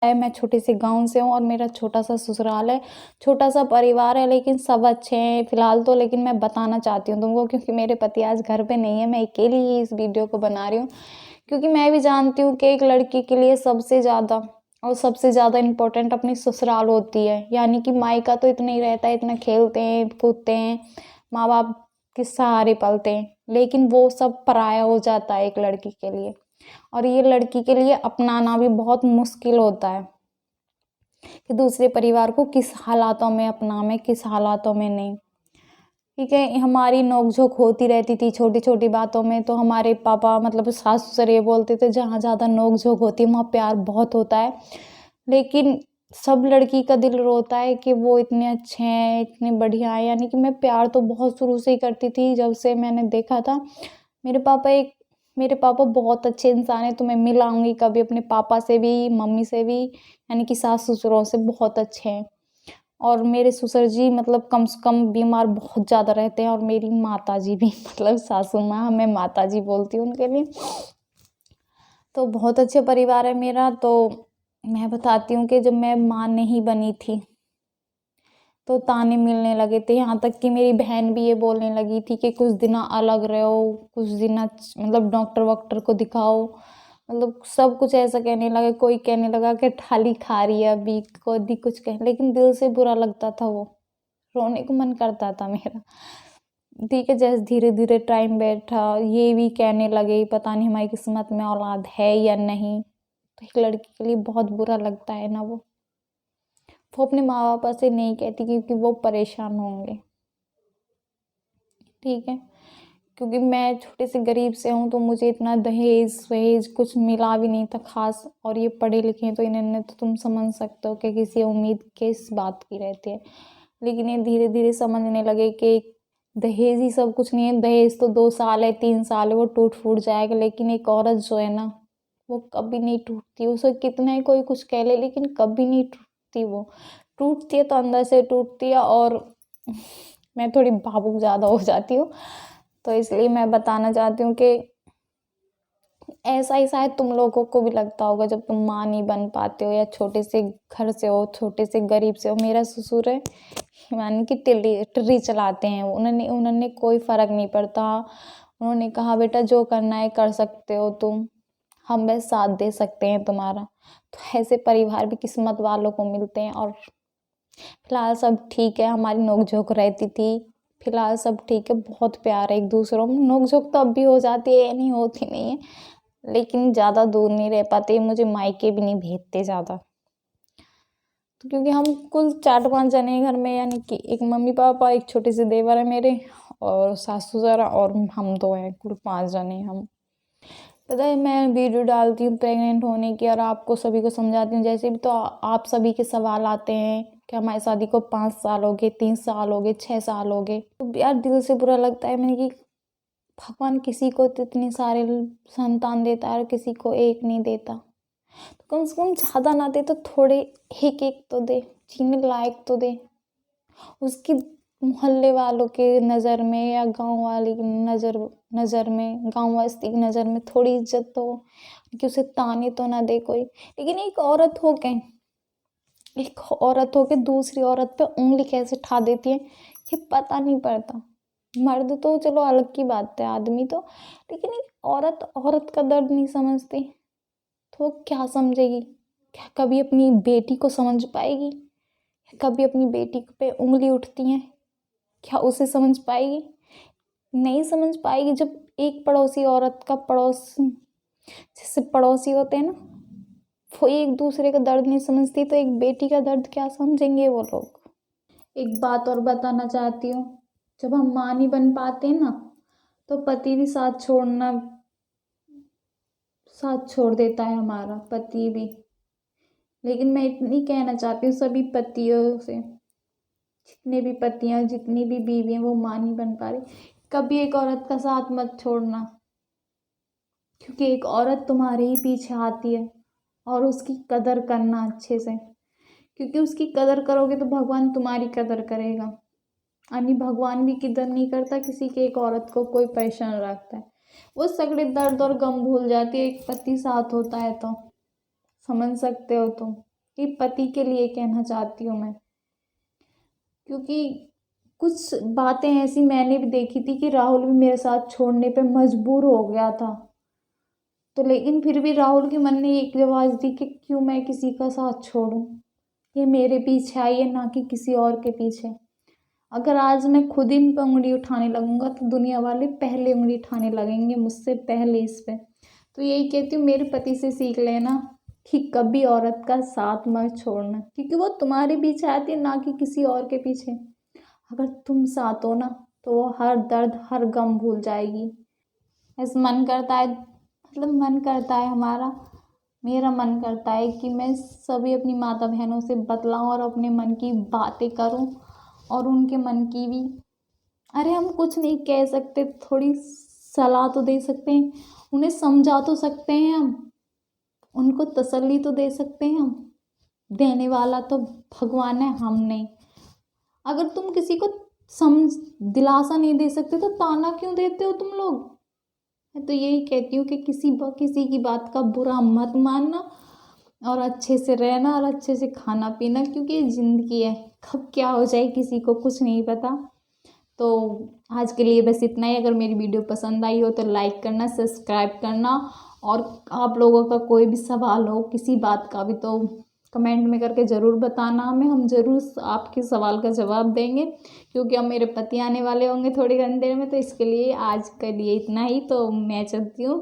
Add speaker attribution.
Speaker 1: मैं छोटे से गाँव से हूँ और मेरा छोटा-सा ससुराल है, छोटा-सा परिवार है लेकिन सब अच्छे हैं फ़िलहाल तो। लेकिन मैं बताना चाहती हूँ तुमको क्योंकि मेरे पति आज घर पे नहीं है, मैं अकेली ही इस वीडियो को बना रही हूँ। क्योंकि मैं भी जानती हूँ कि एक लड़की के लिए सबसे ज़्यादा इम्पोर्टेंट अपनी ससुराल होती है। यानी कि मायका तो इतना ही रहता है, इतना खेलते हैं, कूदते हैं, माँ-बाप के सहारे पलते हैं, लेकिन वो सब पराया हो जाता है एक लड़की के लिए। और ये लड़की के लिए अपनाना भी बहुत मुश्किल होता है कि दूसरे परिवार को किस हालातों में अपनाएँ, किस हालातों में नहीं। ठीक है, हमारी नोक-झोंक होती रहती थी छोटी-छोटी बातों में, तो हमारे पापा मतलब सास-ससुर ये बोलते थे जहाँ ज़्यादा नोक-झोंक होती है वहाँ प्यार बहुत होता है। लेकिन सब लड़की का दिल रोता है कि वो इतने अच्छे हैं, इतने बढ़िया हैं, यानी कि मैं प्यार तो बहुत शुरू से ही करती थी जब से मैंने देखा था। मेरे पापा एक मेरे पापा बहुत अच्छे इंसान हैं, तो मैं मिलाऊँगी कभी अपने पापा से भी, मम्मी से भी, यानी कि सास-ससुरों से बहुत अच्छे हैं। और मेरे ससुर जी मतलब कम से कम बीमार बहुत ज़्यादा रहते हैं और मेरी माताजी भी मतलब सासू माँ, मैं माताजी बोलती हूँ उनके लिए। तो बहुत अच्छा परिवार है मेरा। तो मैं बताती हूँ कि जब मैं माँ नहीं बनी थी, तो ताने मिलने लगे थे, यहाँ तक कि मेरी बहन भी ये बोलने लगी थी कि कुछ दिन अलग रहो, कुछ दिन मतलब डॉक्टर-वॉक्टर को दिखाओ। मतलब सब कुछ ऐसा कहने लगे, कोई कहने लगा कि थाली खा रही है अभी, कोई कुछ कहे, लेकिन दिल से बुरा लगता था वो, रोने को मन करता था मेरा। ठीक है, जैसे धीरे-धीरे टाइम बैठा, ये भी कहने लगे पता नहीं हमारी किस्मत में औलाद है या नहीं, तो एक लड़की के लिए बहुत बुरा लगता है ना वो। वो अपने माँ-बाप से नहीं कहती क्योंकि वो परेशान होंगे, ठीक है? क्योंकि मैं छोटे से गरीब से हूँ, तो मुझे इतना दहेज-वहेज कुछ मिला भी नहीं था ख़ास, और ये पढ़े-लिखे हैं, तो इन्होंने तो तुम समझ सकते हो कि किसी उम्मीद किस बात की रहती है। लेकिन ये धीरे-धीरे समझने लगे कि दहेज ही सब कुछ नहीं है, दहेज तो 2 साल है, 3 साल है, वो टूट-फूट जाएगा, लेकिन एक औरत जो है ना, वो कभी नहीं टूटती। उसे कितना ही कोई कुछ कह ले, लेकिन कभी नहीं टूटती वो। टूटती है तो अंदर से टूटती है। और मैं थोड़ी भावुक ज़्यादा हो जाती हूँ, तो इसलिए मैं बताना चाहती हूँ कि ऐसा ही शायद तुम लोगों को भी लगता होगा जब तुम माँ नहीं बन पाते हो या छोटे से घर से हो, छोटे से गरीब से हो। मेरा ससुर है, मानी कि टिर्री चलाते हैं वो, उन्होंने कोई फ़र्क नहीं पड़ता। उन्होंने कहा बेटा जो करना है कर सकते हो तुम, हम बस साथ दे सकते हैं तुम्हारा। तो ऐसे परिवार भी किस्मत वालों को मिलते हैं। और फिलहाल सब ठीक है, हमारी नोक-झोंक रहती थी, फिलहाल सब ठीक है, बहुत प्यार है एक-दूसरों में। नोक-झोंक तो अब भी हो जाती है, ये नहीं होती नहीं है, लेकिन ज़्यादा दूर नहीं रह पाते, मुझे मायके भी नहीं भेजते ज़्यादा। तो क्योंकि हम कुल 4-5 जने हैं घर में, यानी कि एक मम्मी-पापा, एक छोटे से देवर है मेरे और सास-ससुर और हम 2 हैं, कुल 5 जने हैं हम। पता है मैं वीडियो डालती हूँ प्रेग्नेंट होने की और आपको सभी को समझाती हूँ, जैसे भी तो आप सभी के सवाल आते हैं कि हमारी शादी को 5 साल हो गए, 3 साल हो गए, 6 साल हो गए, तो यार दिल से बुरा लगता है। मैंने कि भगवान किसी को तो इतने सारे संतान देता है और किसी को एक नहीं देता, तो कम से कम ज़्यादा ना दे तो थोड़े एक एक तो दे, जीने लायक तो दे। उसकी मोहल्ले वालों के नज़र में या गाँव वाले की नज़र में, गाँव वास्ती की नज़र में थोड़ी इज्जत तो हो, कि उसे ताने तो ना दे कोई। लेकिन एक औरत हो के दूसरी औरत पे उँगली कैसे उठा देती है, ये पता नहीं पड़ता। मर्द तो चलो अलग की बात है, आदमी तो, लेकिन एक औरत औरत का दर्द नहीं समझती, तो वो क्या समझेगी? क्या कभी अपनी बेटी को समझ पाएगी? कभी अपनी बेटी पे उँगली उठती है, क्या उसे समझ पाएगी? नहीं समझ पाएगी। जब एक पड़ोसी औरत का जैसे पड़ोसी होते हैं ना, वो एक दूसरे का दर्द नहीं समझती, तो एक बेटी का दर्द क्या समझेंगे वो लोग। एक बात और बताना चाहती हूँ, जब हम माँ नहीं बन पाते ना, तो पति भी साथ छोड़ देता है, हमारा पति भी। लेकिन मैं इतनी कहना चाहती हूँ सभी पतियों से, जितने भी पति हैं, जितनी भी बीवी हैं, वो माँ नहीं बन पा रही, कभी एक औरत का साथ मत छोड़ना, क्योंकि एक औरत तुम्हारे ही पीछे आती है। और उसकी कदर करना अच्छे से, क्योंकि उसकी कदर करोगे तो भगवान तुम्हारी कदर करेगा। यानी भगवान भी कदर नहीं करता किसी के, एक औरत को कोई परेशान रखता है, वो सगड़े दर्द और गम भूल जाती है, एक पति साथ होता है तो। समझ सकते हो तुम। कि पति के लिए कहना चाहती हूँ मैं, क्योंकि कुछ बातें ऐसी मैंने भी देखी थी कि राहुल भी मेरे साथ छोड़ने पे मजबूर हो गया था। तो लेकिन फिर भी राहुल के मन ने एक आवाज़ दी कि क्यों मैं किसी का साथ छोड़ूं, ये मेरे पीछे आई है ना कि किसी और के पीछे। अगर आज मैं खुद इन पर उंगली उठाने लगूंगा तो दुनिया वाले पहले उंगली उठाने लगेंगे मुझसे पहले इस पे। तो यही कहती हूँ, मेरे पति से सीख लेना कि कभी औरत का साथ मत छोड़ना, क्योंकि वो तुम्हारे पीछे आती है ना कि किसी और के पीछे। अगर तुम साथ हो ना तो वो हर दर्द हर गम भूल जाएगी। ऐसा मन करता है, मतलब मन करता है मेरा मन करता है कि मैं सभी अपनी माता बहनों से बतलाऊं और अपने मन की बातें करूं और उनके मन की भी। अरे हम कुछ नहीं कह सकते, थोड़ी सलाह तो दे सकते हैं, उन्हें समझा तो सकते हैं हम, उनको तसल्ली तो दे सकते हैं हम। देने वाला तो भगवान है, हम नहीं। अगर तुम किसी को समझ दिलासा नहीं दे सकते तो ताना क्यों देते हो तुम लोग। मैं तो यही कहती हूँ कि किसी की बात का बुरा मत मानना और अच्छे से रहना और अच्छे से खाना पीना, क्योंकि ये जिंदगी है, कब क्या हो जाए किसी को कुछ नहीं पता। तो आज के लिए बस इतना ही। अगर मेरी वीडियो पसंद आई हो तो लाइक करना, सब्सक्राइब करना, और आप लोगों का कोई भी सवाल हो किसी बात का भी तो कमेंट में करके ज़रूर बताना हमें, हम ज़रूर आपके सवाल का जवाब देंगे, क्योंकि अब मेरे पति आने वाले होंगे थोड़ी देर में। तो इसके लिए आज के लिए इतना ही। तो मैं चलती हूँ।